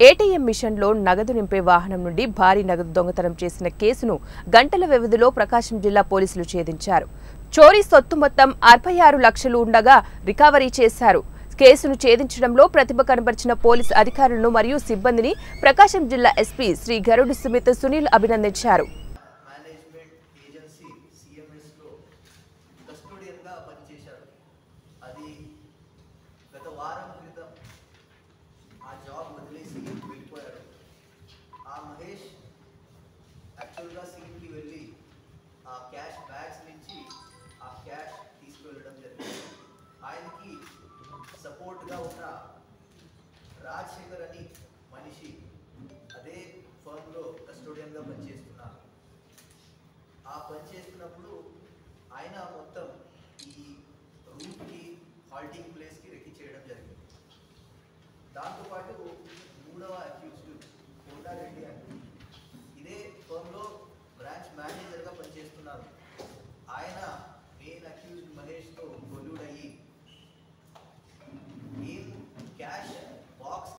ATM మిషన్లో నగదు నింపే వాహనం నుండి భారీ నగదు దొంగతనం చేసిన కేసును గంటల వ్యవధిలో ప్రకాశం జిల్లా పోలీసులు ఛేదించారు. చోరీ సొత్తు మొత్తం 66 లక్షలు ఉండగా రికవరీ చేశారు. కేసును ఛేదించడంలో ప్రతిభ కనబర్చిన పోలీసు అధికారులను మరియు సిబ్బందిని ప్రకాశం జిల్లా ఎస్పీ శ్రీ గరుడు సుమిత్ సునీల్ అభినందించారు. మహేష్ యాక్చువల్గా సీన్కి వెళ్ళి ఆ క్యాష్ బ్యాగ్స్ నుంచి ఆ క్యాష్ తీసుకువెళ్ళడం జరిగింది. ఆయనకి సపోర్ట్గా ఉన్న రాజశేఖర్ అని మనిషి అదే ఫర్మ్లో కస్టోడియన్గా పనిచేస్తున్నారు. ఆ పనిచేస్తున్నప్పుడు ఆయన మొత్తం ఈ రూట్కి హాల్టింగ్ ప్లేస్కి రెక్కి చేయడం జరిగింది. దాంతోపాటు మూడవ అక్యూజ్డ్ కోటారెడ్డి అని ఇదే ఫర్మ్లో బ్రాంచ్ మేనేజర్గా పనిచేస్తున్నారు.